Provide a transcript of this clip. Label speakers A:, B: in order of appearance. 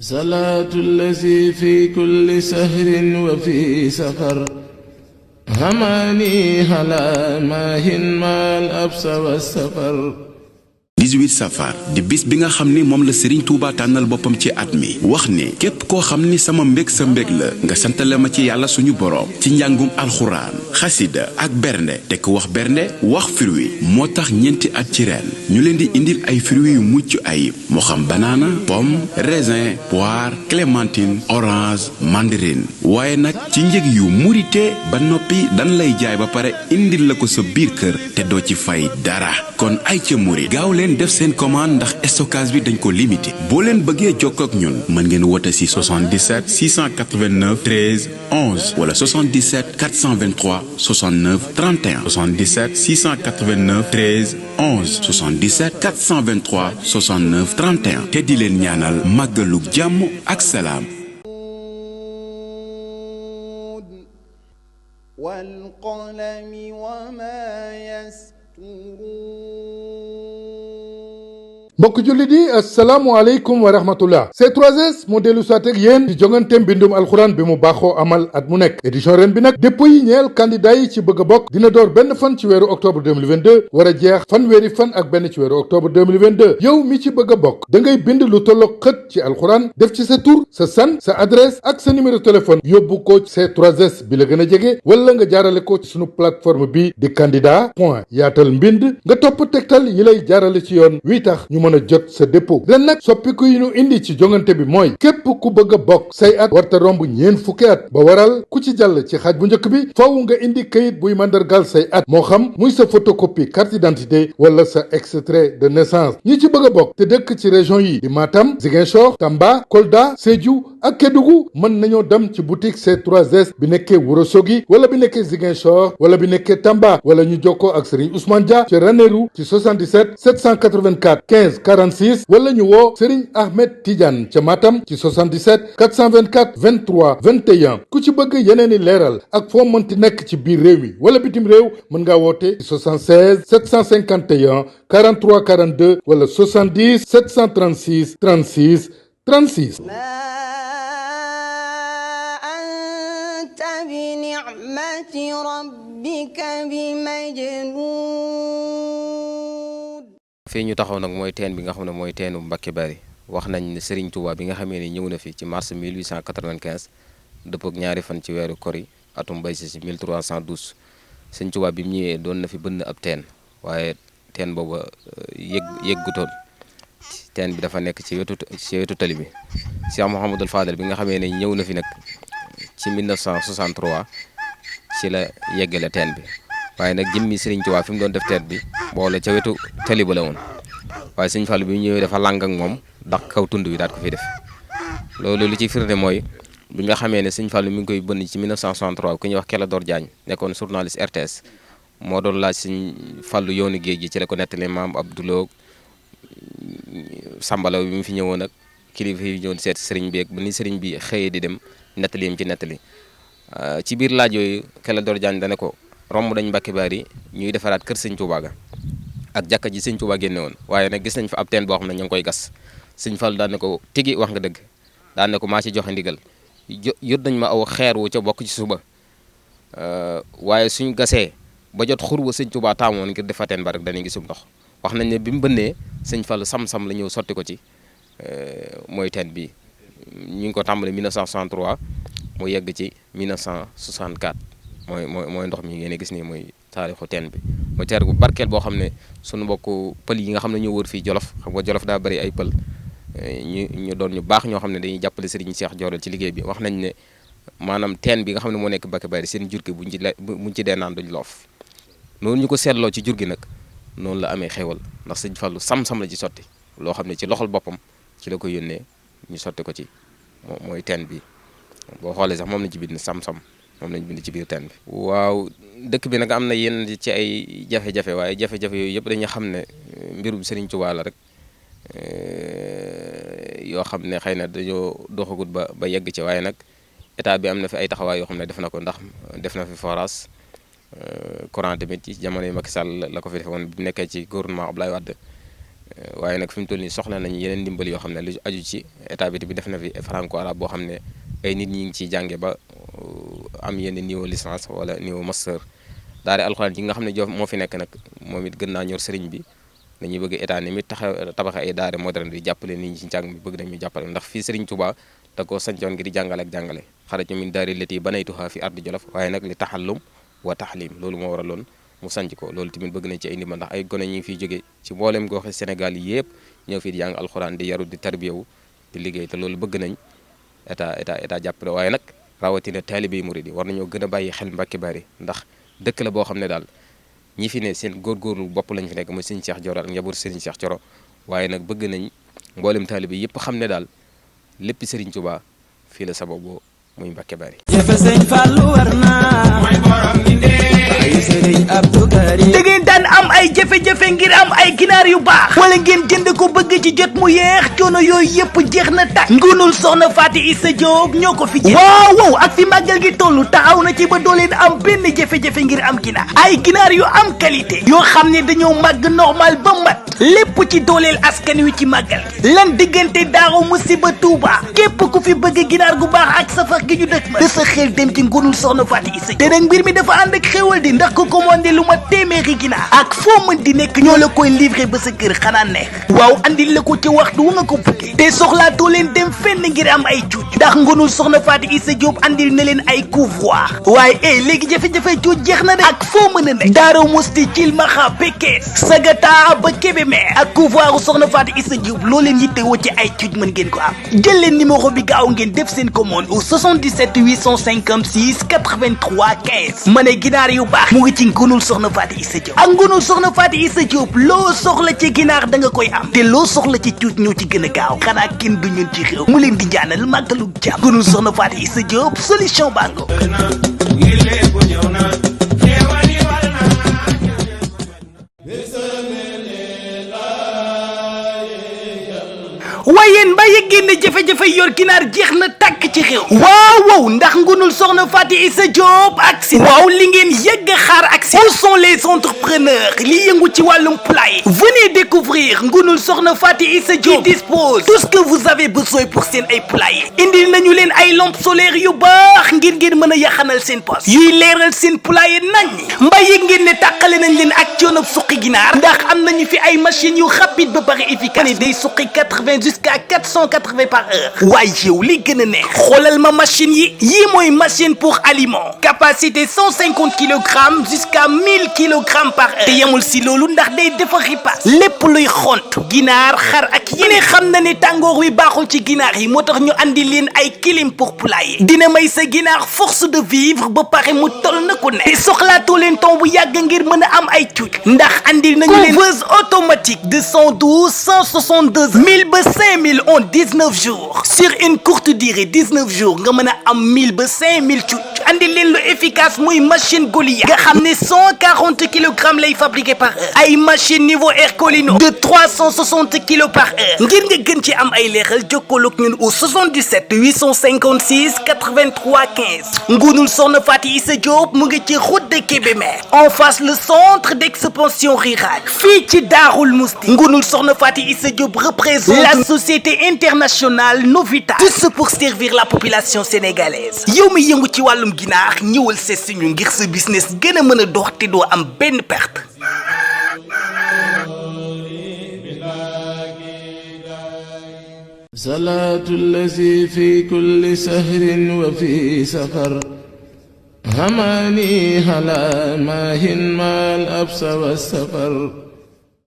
A: صلاة الذي في كل سهر وفي سفر هماني هلا ماهن ما الأبس والسفر
B: 18 safar di bis bi nga xamni mom la Serigne Touba tanal bopam ci atmi wax ne kep ko xamni sama mbek sa mbek la nga santale ma ci yalla suñu borom ci njangum alquran khassida ak bernde te ko wax bernde wax fruit motax ñenti at ci ren ñu leen di indil ay fruits yu muccu ayib mo xam banana pomme raisin poire clémentine orange mandarine waye nak ci njëg yu murité ba nopi dan lay jaay ba pare indil la ko sa biir kër te do ci fay dara kon ay ci muri gaaw def sen commande ndax stockage bi dañ ko limité bo len bëggé jokk ak ñun mën ngeen woté ci 77 689 13 11 wala 77 423 69 31 77 689 13 11 77 423 69 31 té di len ñaanal magalu jamm ak salam
C: wal qalami wama yasturun
D: mbokk jullit yi asalaamaaleykum wa rahmatullah C3S moo dellu soit ak yéen di jongante mbindum alxuraan bi mu baaxoo amal at mu nekk édition ren bi nag dépôt yi ñeel candidat yi ci bëgg a bokk dina door benn fan ci weeru octobre 2022 war a jeex fanweeri fan ak benn ci weeru octobre 2022 yow mi ci bëgg a bokk da ngay bind lu tolloog xët ci alxuraan def ci sa tur sa san sa adresse ak sa numéro téléphone yóbbu ko C3S bi la gën a jege wala nga jaarale ko ci sunu plateforme bi di candidat.yaatalmbind nga topp tegtal yi lay jaarale ci yoon wi tax ñu mën a jot sa dépôt ren nag soppiku yi ñu indi ci jongante bi mooy képp ku bëgg a bokk say at warta romb ñeen fukki at ba waral ku ci jàll ci xaaj bu njëkk bi faaw nga indi kayit buy mandargal say at moo xam muy sa photocopie carte d'identité wala sa extrait de naissance ñi ci bëgg a bokk te dëkk ci région yi di Matam Ziguinchor Tamba Kolda Sédhiou ak Kédougou mën nañoo dem ci boutique C3S bi nekkee Ourossogui wala bi nekkee Ziguinchor wala bi nekkee Tamba wala ñu jokkoo ak Serigne Ousmane Dia ci Ranérou ci 77 784 15 46 wala ñu woo Serigne Ahmed Tidiane ca Matam ci 77 424 23 21 ku ci bëgg yeneeni leeral ak foo mënti nekk ci biir réew mi wala bitim réew mën ngaa woote ci 76 751 43 42 wala 70 736 36 36
C: bi ni'mati rabbika bi majnun
E: fii ñu taxaw nag mooy teen bi nga xam ne mooy teenu Mbacké Bari wax nañ ne Serigne Touba bi nga xamee ne ñëw na fi ci mars 1895 dëpp ak ñaari fan ci weeru kori atum bay si 1312 Serigne Touba bi mu ñëwee doon na fi bënn ab teen waaye teen booba yëggutoon teen bi dafa nekk ci wetu tali bi Cheikh Mouhamadul Fadel bi nga xamee ne ñëw na fi nag ci 1963 ci la yeggale teen bi waaye nag jëmmi Serigne Touba fi mu doon def teen bi boole ca wetu tali ba la woon waaye Serigne Fallou bi mu ñëwee dafa làng ak moom ndax kaw tund bi daal ko fi def loolu li ci firnde mooy bi nga xamee ne Serigne Fallou mi ngi koy bënn ci 1963 ku ñuy wax Clédor Diagne nekkoon journaliste RTS moo doon laaj Serigne Fallou yoonu géej gi ci la ko nettali maam Abdoulou Sambalaw bi mu fi ñëwoon ak kilifa yi ñëwoon seet Serigne bi ak ba ni Serigne bi xëyee di dem nettali yam ci nettali ci biir laaj yooyu Clédor Diagne dane ko romb dañ Mbacké Bari ñuy defaraat kër Serigne Touba ga ak jàkka ji Serigne Touba génne woon waaye nag gis nañ fa ab teen boo xam ne ñu ngi koy gas Serigne Fall daan ne ko tigi wax nga dëgg daan ne ko maa ci joxe ndigal yot nañ ma aw xeer wu ca bokk ci suba waaye suñ gasee ba jot xur wa Serigne Touba taamoon ngir defa teen ba rek danañ gisum ndox wax nañ ne bi mu bënnee Serigne Fall sam-sam la ñëw sotti ko ci mooy teen bi ñu ngi ko tàmbale 1963 mu yegg ci 1964 mooy ndox mi ngeen gis nii mooy taarixu teen bi mooy teer bu barkeel boo xam ne sunu mbokk pël yi nga xam ne ñoo wër fii Jolof xam nga Jolof daa bari ay pël ñu doon ñu baax ñoo xam ne dañuy jàppale Serigne Cheikh Diorel ci liggéey bi wax nañ ne maanaam teen bi nga xam ne moo nekk Mbacké Bari seen jur gi buñ ci dee naan duñ loof noonu ñu ko seetloo ci jur gi nag noonu la amee xewal ndax Serigne Fallou sam-sam la ci sotti loo xam ne ci loxol boppam ci la ko yónnee ñu sotti ko ci mooy teen bi boo xoolee sax moom lañ ci bind sam-sam moom lañ bind ci biir teen bi waaw dëkk bi nag am na yenn ci ay jafe-jafe waaye jafe-jafe yooyu yëpp dañuy xam ne mbirum Serigne Touba la rek yoo xam ne xëy na dañoo doxagut ba yegg ci waaye nag état bi am na fi ay taxawaay yoo xam ne def na ko ndax def na fi forage courant tamit ci jamono yi Macky Sall la ko fi defoon bi nekkee ci gouvernement Abdoulaye Wade waaye nag fi mu toll nii soxla nañ yeneen ndimbal yoo xam ne lu aju ci état bi def na fi franco arabe boo xam ne ay nit ñi ngi ciy jànge ba am yenn niveau licence wala niveau master. daara alxuraan ji nga xam ne moo fi nekk nag moom it gën naa ñor sëriñ bi dañuy bëgg état ni mi tabaxe ay daara moderne di jàppale nit ñi ci njàng mi bëgg nañu jàppale ndax fii sëriñ Touba da koo sancoon ngir di jàngale ak jàngale xaraju min daari lati banaytuha fi ardi Jolof waaye nag li taxallum wa taxlim loolu moo waraloon mu sanc ko loolu tamit bëgg nañ ci ay ndimbal ndax ay gone ñi fiy jóge ci mboolem goxi Sénégal yi yëpp ñëw fii di jàng alxuraan di yaru di tarbiyewu di liggéey te loolu bëgg nañ état jàppale waaye nag rawatina taalibe yi murid yi war nañoo gën a bàyyi xel Mbàkke Bari ndax dëkk la boo xam ne daal ñi fi ne seen góorgóorlu bopp lañ fi nekk mooy Serigne Cheikh Thioro ak njabootu Serigne Cheikh Thioro waaye nag bëgg nañ mboolem taalibe yi yëpp xam ne daal lépp Serigne Touba fii la sababoo muy Mbàkke Bari.
F: da ngeen daan am ay jafe-jafe ngir am ay ginaar yu baax wala ngeen jënd ko bëgg ci jot mu yeex coono yooyu yëpp jeex na tàkk ngunul soxna Faty Issa Diop ñoo ko fi jël waaw ak fi màggal gi tollu taxaw na ci ba doo leen am benn jafe-jafe ngir am ginaar ay ginaar yu am qualité yoo xam ne dañoo màgg normal ba mat lépp ci dooleel askan wi ci màggal gi lan diggante Daaru Musti ba Touba képp ku fi bëgg ginaar gu baax ak safar gi ñu dëkk ma da sa xel dem ci ngunul soxna Faty Issa Diop te nag mbir mi dafa ànd ak xéwal di ndax ko commandé lu ma téeméeri ginaar ak foo mën di nekk ñoo la koy livré ba sa kër xanaa neex waaw andil la ko ci waxtu wu nga ko bëggee te soxlaatoo leen dem fenn ngir am ay cuuj ndax ngunul soxna Faty Issa Diop andil na leen ay couvoir waaye léegi jafe-jafe cuuj jeex na de ak foo mën a nekk Daaru Musti Cilmaxa Pekes Sagata ba Kébémer ak couvoiru soxna Faty Issa Diop loo leen yittewoo ci ay cuuj mën ngeen ko am jël leen numéro bi gaaw ngeen def seen commande au 77 856 83 15 ma ne ginaar yu baax mu ngi ci ngunul soxna Faty Issa Diop ak ngunul soxna Faty Issa Diop loo soxla ci ginaar da nga koy am te loo soxla ci cuuj ñoo ci gën a gaaw xanaa kenn du ñun ci xew mu leen di ñaanal màggalu jàmm ngunul soxna Faty Issa Diop solution bango waaye mbaa yëg ngeen ne jafe-jafe yor ginaar jeex na tàkk ci xew waaw ndax ngunul soxna Faty Issa Diop ak si waaw li ngeen yëgg xaar ak si où sont les entrepreneurs li yëngu ci wàllum poulailler venez découvrir ngunul soxna Faty Issa Diop qui dispose tout ce que vous avez besoin pour seen ay poulailler indil nañu leen ay lampes solaires yu baax ngir ngeen mën a yaxanal seen poche yuy leeral seen poulailler nañ mbaa yëg ngeen ne tàqale nañ leen ak coono suqi ginaar ndax am nañu fi ay machines yu rapide ba pare efficace day suqi 80 jusqu'à 480 par heure waaye yow li gën a neex xoolal ma machine yi mooy machine pour aliment capacité 150 kilogrammes jusqu'à 1000 kilogrammes par heure te yemul si loolu ndax day defar ripaas lépp luy xont ginaar xar ak yéene xam na ne tàngoor wi baaxul ci ginaar yi moo tax ñu andi leen ay clim pour poulailler dina may sa ginaar force de vivre ba pare mu toll na ku ne te soxlaatoo leen temps bu yàgg ngir mën a am ay cuuj ndax andil nañu leen couveuse automatique de 112 162 1000 ba 5000 en 19 jours sur une courte durée 19 jours nga mën a am 1000 ba 5000 cuuj andi leen lu efficace muy machine Goliath nga xam ne 140 kilogrammes lay fabriqué par heure ay machine niveau Ercolino de 360 kilos par heure ngir nga gën ci am ay leeral jokkoo ak ñun au 77 856 83 15 ngunul soxna Faty Issa Diop mu ngi ci route de Kébémer en face le centre d'expansion rurale fii ci Daarul Musti ngunul soxna Faty Issa Diop représente la société internationale Novita tout pour servir la population sénégalaise yow mi yëngu ci wàllum ginaar ñëwal seet si ñu ngir sa business gën a mën a dox te doo am benn perte.
A: salaatu allazi fi kulli sahrin wa fi safar hamani hala maahin maal absa wa safar